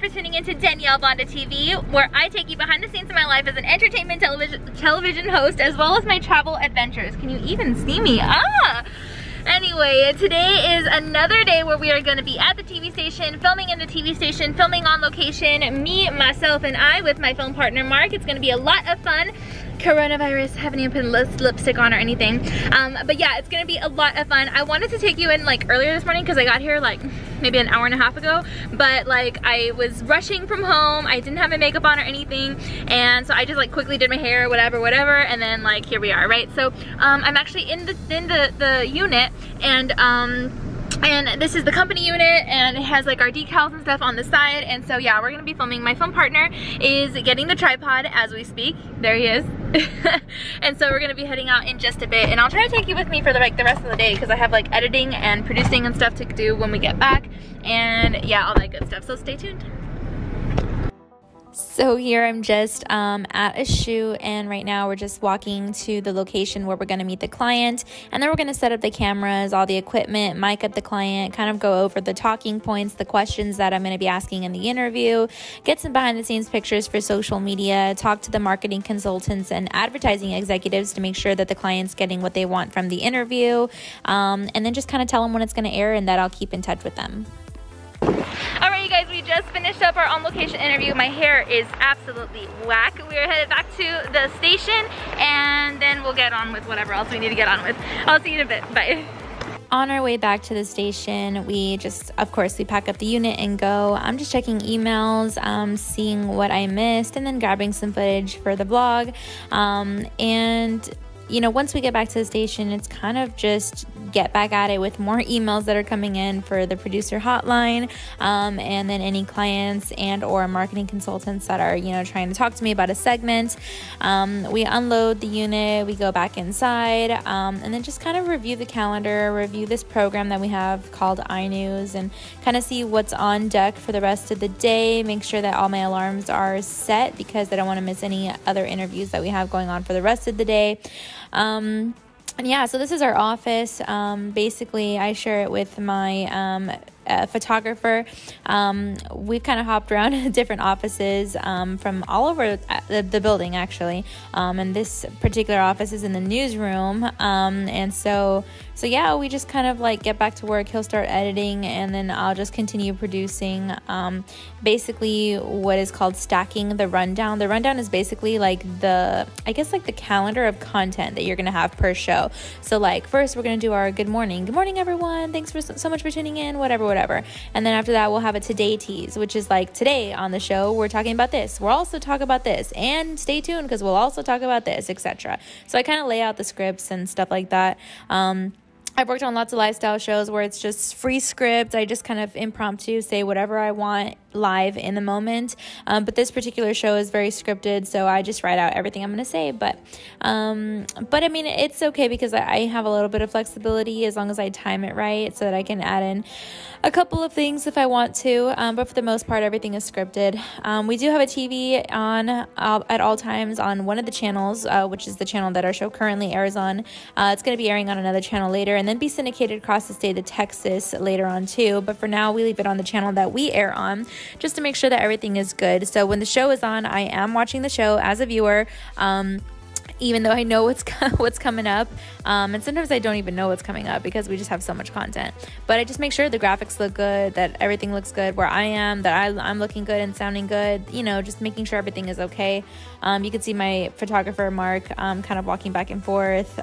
for tuning into Danielle Banda TV, where I take you behind the scenes of my life as an entertainment television host, as well as my travel adventures. Can you even see me? Anyway, today is another day where we are going to be at the TV station, filming in the TV station, filming on location, me, myself, and I with my film partner Mark. It's going to be a lot of fun. Coronavirus, haven't even put lipstick on or anything. But yeah, it's gonna be a lot of fun. I wanted to take you in like earlier this morning because I got here like maybe an hour and a half ago, but like I was rushing from home. I didn't have my makeup on or anything, and so I just like quickly did my hair, whatever, and then like here we are, right? So I'm actually in the unit, and this is the company unit, and it has like our decals and stuff on the side. And so yeah, we're gonna be filming. My film partner is getting the tripod as we speak. There he is. And so we're gonna be heading out in just a bit, and I'll try to take you with me for the rest of the day because I have like editing and producing and stuff to do when we get back, and yeah, all that good stuff. So stay tuned. So here I'm just at a shoot, and right now we're just walking to the location where we're going to meet the client, and then we're going to set up the cameras, all the equipment, mic up the client, kind of go over the talking points, the questions that I'm going to be asking in the interview, get some behind the scenes pictures for social media, talk to the marketing consultants and advertising executives to make sure that the client's getting what they want from the interview, and then just kind of tell them when it's going to air and that I'll keep in touch with them. Alright, you guys, we just finished up our on-location interview. My hair is absolutely whack. We are headed back to the station, and then we'll get on with whatever else we need to get on with. I'll see you in a bit. Bye. On our way back to the station, we just, of course, we pack up the unit and go. I'm just checking emails, seeing what I missed, and then grabbing some footage for the vlog. And you know, once we get back to the station, it's kind of just get back at it with more emails that are coming in for the producer hotline, and then any clients and or marketing consultants that are, you know, trying to talk to me about a segment. We unload the unit, we go back inside, and then just kind of review the calendar, review this program that we have called iNews, and kind of see what's on deck for the rest of the day, make sure that all my alarms are set because I don't want to miss any other interviews that we have going on for the rest of the day. And yeah, so this is our office. Basically, I share it with my photographer. We've kind of hopped around different offices from all over the building, actually. And this particular office is in the newsroom. And so yeah, we just kind of like get back to work. He'll start editing, and then I'll just continue producing. Basically, what is called stacking the rundown. The rundown is basically like I guess like the calendar of content that you're gonna have per show. So like first we're gonna do our good morning everyone, thanks for so much for tuning in, whatever. And then after that we'll have a today tease, which is like today on the show we're talking about this, we'll also talk about this, and stay tuned because we'll also talk about this, etc. So I kind of lay out the scripts and stuff like that. I've worked on lots of lifestyle shows where it's just free script. I just kind of impromptu say whatever I want live in the moment. But this particular show is very scripted, so I just write out everything I'm going to say. But I mean, it's okay because I have a little bit of flexibility as long as I time it right so that I can add in a couple of things if I want to. But for the most part, everything is scripted. We do have a TV on at all times on one of the channels, which is the channel that our show currently airs on. It's going to be airing on another channel later, and then be syndicated across the state of Texas later on too. But for now, we leave it on the channel that we air on, just to make sure that everything is good. So when the show is on, I am watching the show as a viewer, even though I know what's coming up. And sometimes I don't even know what's coming up because we just have so much content. But I just make sure the graphics look good, that everything looks good where I am, that I'm looking good and sounding good, you know, just making sure everything is okay. You can see my photographer, Mark, kind of walking back and forth,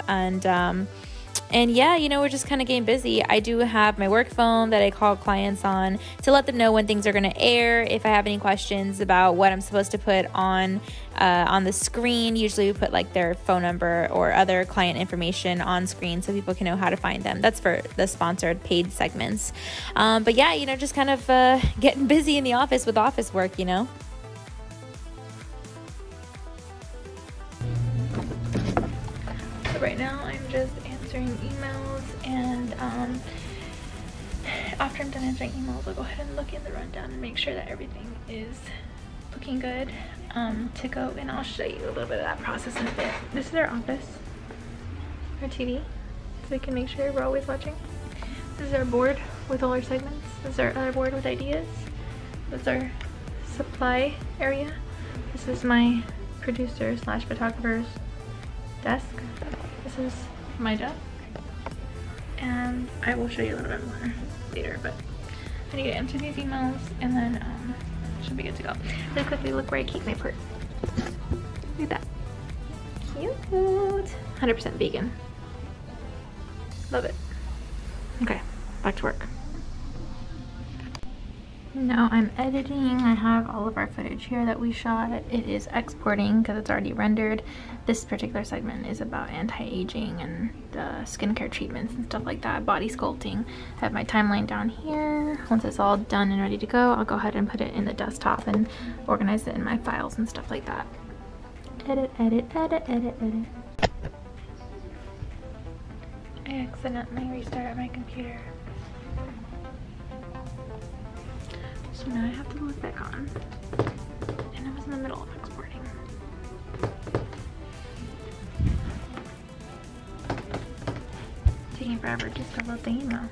and yeah, you know, we're just kind of getting busy. I do have my work phone that I call clients on to let them know when things are going to air. If I have any questions about what I'm supposed to put on the screen, usually we put like their phone number or other client information on screen so people can know how to find them. That's for the sponsored paid segments. But yeah, you know, just kind of getting busy in the office with office work, you know. So right now I'm just answering emails, and after I'm done answering emails, I'll go ahead and look in the rundown and make sure that everything is looking good to go, and I'll show you a little bit of that process in a bit. This is our office, our TV, so we can make sure we're always watching. This is our board with all our segments. This is our other board with ideas. That's our supply area. This is my producer slash photographer's desk. This is my desk. And I will show you a little bit more later, but I need to answer these emails and then should be good to go. Really quickly, look where I keep my purse. Look at that. Cute. 100% vegan. Love it. Okay, back to work. Now I'm editing. I have all of our footage here that we shot. It is exporting because it's already rendered. This particular segment is about anti-aging and skincare treatments and stuff like that, body sculpting. I have my timeline down here. Once it's all done and ready to go, I'll go ahead and put it in the desktop and organize it in my files and stuff like that. Edit, edit, edit, edit, edit. I accidentally restarted my computer. So now I have to go back on. And I was in the middle of exporting. Taking forever just to load the email.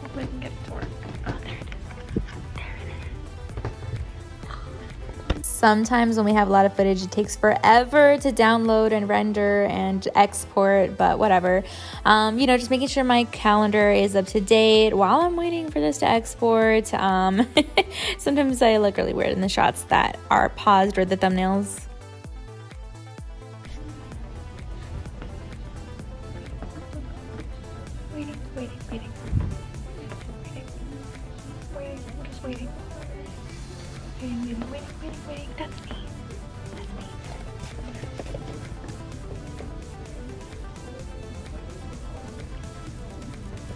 Hopefully I can get it to work. Oh, there it is. Sometimes when we have a lot of footage, it takes forever to download and render and export, but whatever. You know, just making sure my calendar is up to date while I'm waiting for this to export. Sometimes I look really weird in the shots that are paused or the thumbnails. Waiting. I'm just waiting. Waiting. That's me.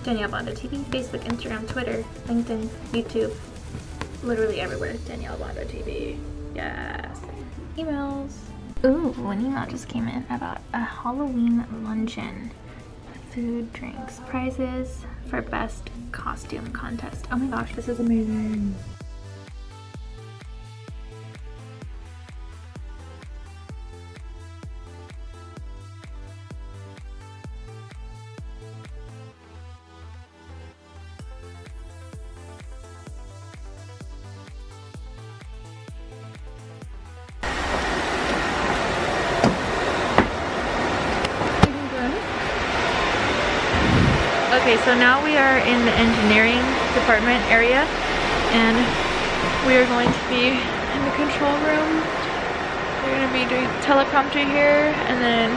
Danielle Banda TV, Facebook, Instagram, Twitter, LinkedIn, YouTube, literally everywhere. Danielle Banda TV. Yes. Emails. Ooh, an email just came in about a Halloween luncheon. Food, drinks, prizes for best costume contest. Oh my gosh, this is amazing. Okay, so now we are in the engineering department area and we are going to be in the control room. We're going to be doing teleprompter here and then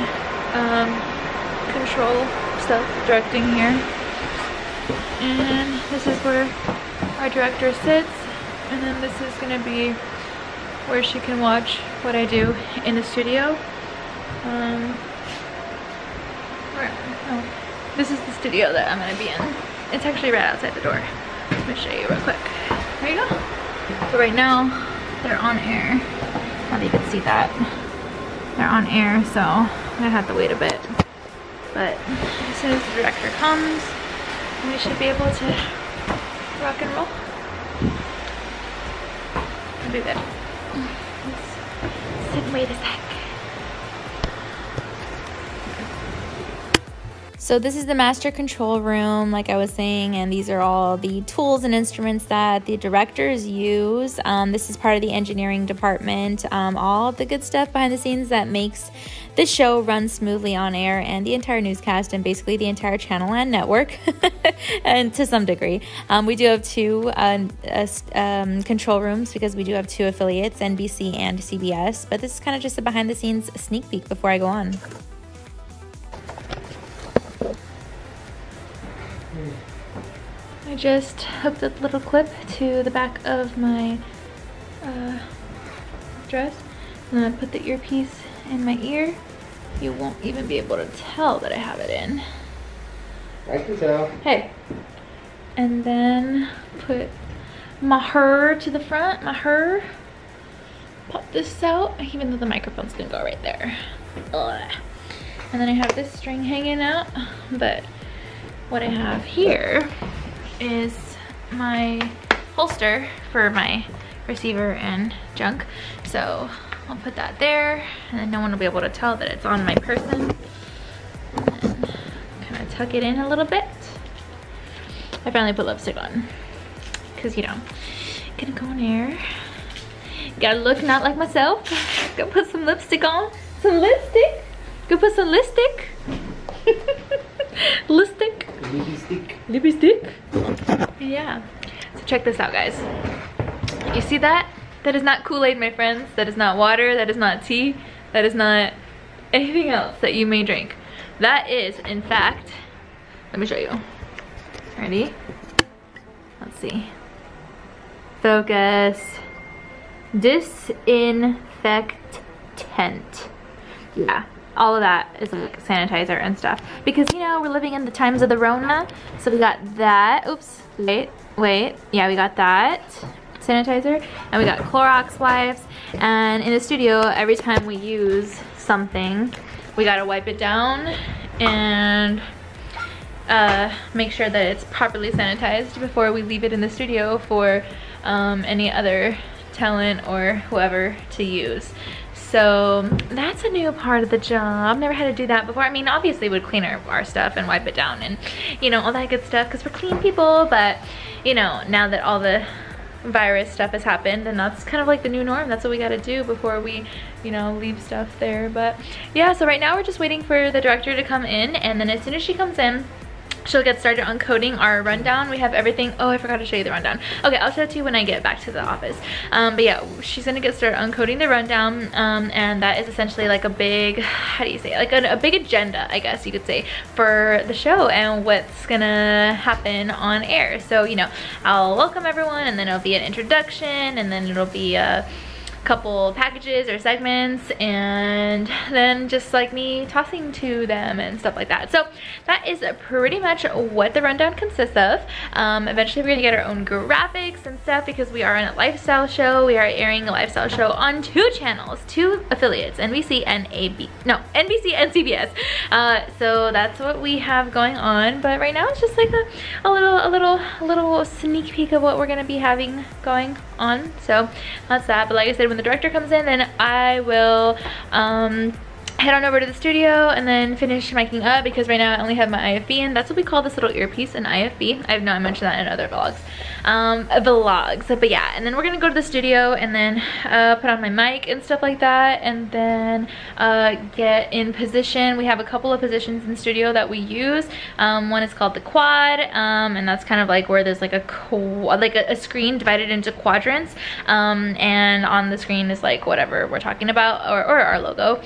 control stuff, directing here. And this is where our director sits, and then this is going to be where she can watch what I do in the studio. This is the studio that I'm gonna be in. It's actually right outside the door. Let me show you real quick. There you go. So right now, they're on air. Now you can see that. They're on air, so I'm gonna have to wait a bit. But as soon as the director comes, we should be able to rock and roll. I'll do that. Let's sit and wait a sec. So this is the master control room, like I was saying, and these are all the tools and instruments that the directors use. This is part of the engineering department, all the good stuff behind the scenes that makes the show run smoothly on air, and the entire newscast and basically the entire channel and network, and to some degree. We do have two control rooms because we do have two affiliates, NBC and CBS, but this is kind of just a behind the scenes sneak peek before I go on. I just hooked a little clip to the back of my dress, and then I put the earpiece in my ear. You won't even be able to tell that I have it in. I can tell. Hey. And then put my hair to the front, my hair. Pop this out, even though the microphone's gonna go right there. Ugh. And then I have this string hanging out, but what I have here is my holster for my receiver and junk. So I'll put that there, and then no one will be able to tell that it's on my person. And then kind of tuck it in a little bit. I finally put lipstick on. Cause you know, gonna go in there. Gotta look not like myself. Go put some lipstick on. Some lipstick. Go put some lipstick. Lipstick. Lipstick. Lipstick. Yeah. So check this out, guys. You see that? That is not Kool-Aid, my friends. That is not water. That is not tea. That is not anything else that you may drink. That is, in fact, let me show you. Ready? Let's see. Focus. Disinfectant. Yeah, all of that is like sanitizer and stuff. Because, you know, we're living in the times of the Rona. So we got that. Oops. Wait. Yeah, we got that sanitizer. And we got Clorox wipes. And in the studio, every time we use something, we gotta wipe it down and make sure that it's properly sanitized before we leave it in the studio for any other talent or whoever to use. So that's a new part of the job. Never had to do that before. I mean, obviously we'd clean our stuff and wipe it down and, you know, all that good stuff because we're clean people. But, you know, now that all the virus stuff has happened, and that's kind of like the new norm. That's what we got to do before we, you know, leave stuff there. But yeah, so right now we're just waiting for the director to come in, and then as soon as she comes in, she'll get started on coding our rundown. We have everything. Oh, I forgot to show you the rundown. Okay, I'll show it to you when I get back to the office. But yeah, she's gonna get started on coding the rundown, and that is essentially like a big, how do you say it? Like a big agenda, I guess you could say, for the show and what's gonna happen on air. So, you know, I'll welcome everyone, and then it'll be an introduction, and then it'll be a couple packages or segments, and then just like me tossing to them and stuff like that. So that is pretty much what the rundown consists of. Eventually we're gonna get our own graphics and stuff because we are on a lifestyle show. We are airing a lifestyle show on 2 channels, 2 affiliates, NBC and NBC and CBS. So that's what we have going on. But right now it's just like a little sneak peek of what we're gonna be having going on. So that's that. But like I said, when the director comes in, then I will head on over to the studio and then finish miking up, because right now I only have my IFB, and that's what we call this little earpiece, an IFB. I know I mentioned that in other vlogs. But yeah, and then we're gonna go to the studio and then put on my mic and stuff like that, and then get in position. We have a couple of positions in the studio that we use. One is called the quad, and that's kind of like where there's like a screen divided into quadrants, and on the screen is like whatever we're talking about, or our logo.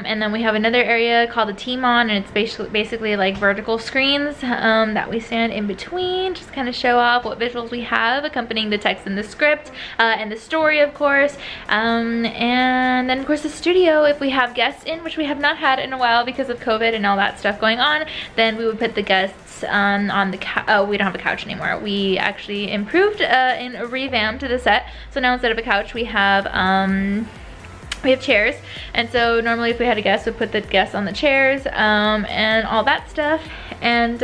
And then we have another area called the team on, and it's basically like vertical screens that we stand in between, just kind of show off what visuals we have accompanying the text in the script, and the story, of course. And then of course the studio, if we have guests in, which we have not had in a while because of COVID and all that stuff going on, then we would put the guests on the couch. We don't have a couch anymore. We actually improved and revamped the set, so now instead of a couch we have chairs, and so normally if we had a guest, we'd put the guests on the chairs, and all that stuff. And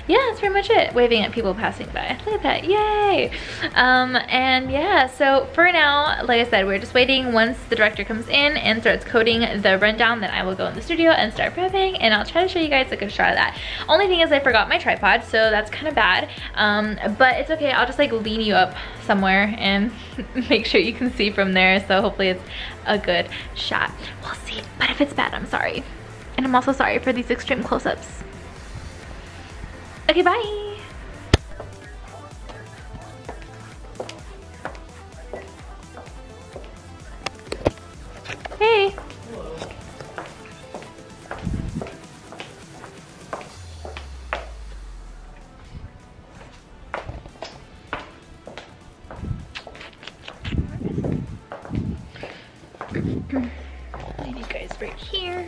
yeah, that's pretty much it. Waving at people passing by. Look at that, yay! And yeah, so for now, like I said, we're just waiting. Once the director comes in and starts coding the rundown, then I will go in the studio and start prepping, and I'll try to show you guys a good shot of that. Only thing is I forgot my tripod, so that's kind of bad, but it's okay. I'll just like lean you up somewhere and make sure you can see from there, so hopefully it's a good shot. We'll see, but if it's bad, I'm sorry. And I'm also sorry for these extreme close-ups. Okay, bye. Hey. I need you guys right here.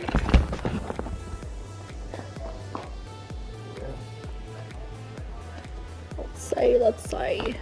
Let's say.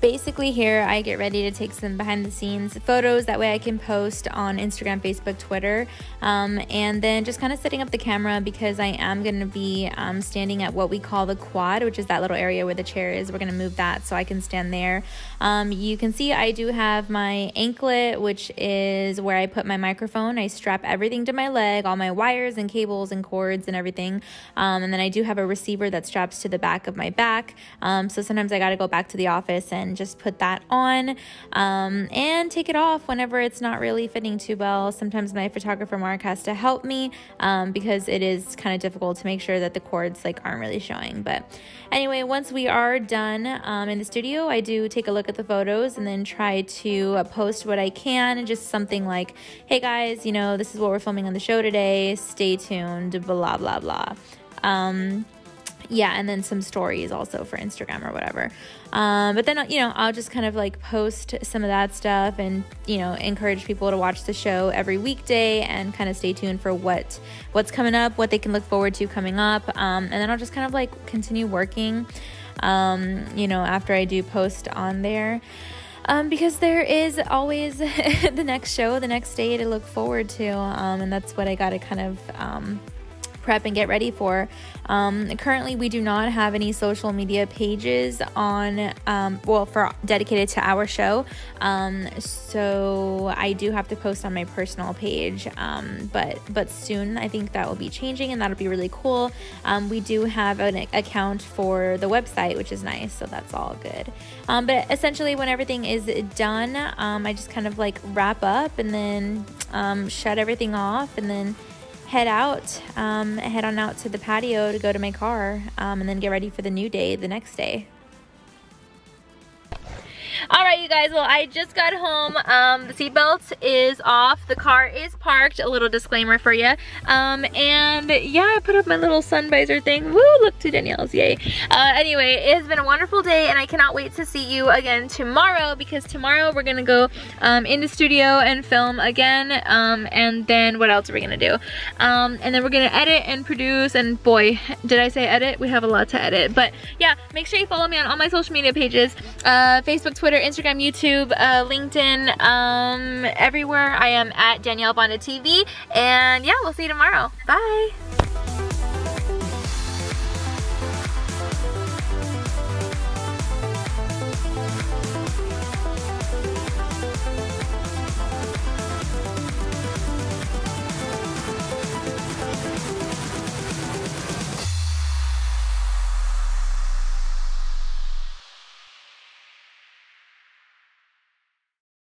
basically here I get ready to take some behind the scenes photos, that way I can post on Instagram, Facebook, Twitter, and then just kind of setting up the camera because I am going to be standing at what we call the quad, which is that little area where the chair is. We're going to move that so I can stand there. You can see I do have my anklet, which is where I put my microphone. I strap everything to my leg, all my wires and cables and cords and everything, and then I do have a receiver that straps to the back of my back, so sometimes I got to go back to the office and just put that on and take it off whenever it's not really fitting too well. Sometimes my photographer Mark has to help me because it is kind of difficult to make sure that the cords like aren't really showing. But anyway, once we are done in the studio, I do take a look at the photos and then try to post what I can, and just something like, hey guys, you know, this is what we're filming on the show today, stay tuned, blah blah blah. Yeah, and then some stories also for Instagram or whatever. But then, you know, I'll just kind of like post some of that stuff and, you know, encourage people to watch the show every weekday and kind of stay tuned for what's coming up, what they can look forward to coming up. And then I'll just kind of like continue working, you know, after I do post on there. Because there is always the next show, the next day to look forward to. And that's what I got to kind of prep and get ready for. Currently we do not have any social media pages on for dedicated to our show, so I do have to post on my personal page, but soon I think that will be changing, and that'll be really cool. We do have an account for the website, which is nice, so that's all good. But essentially when everything is done, I just kind of like wrap up and then shut everything off, and then head on out to the patio to go to my car, and then get ready for the new day the next day. All right, you guys, well, I just got home. The seatbelt is off. The car is parked. A little disclaimer for you. And yeah, I put up my little sun visor thing. Woo, look, to Danielle's, yay. Anyway, it has been a wonderful day, and I cannot wait to see you again tomorrow, because tomorrow we're gonna go in the studio and film again. And then what else are we gonna do? And then we're gonna edit and produce, and boy, did I say edit? We have a lot to edit. But yeah, make sure you follow me on all my social media pages, Facebook, Twitter, Instagram, YouTube, LinkedIn, everywhere. I am at Danielle Banda TV, and yeah, we'll see you tomorrow. Bye.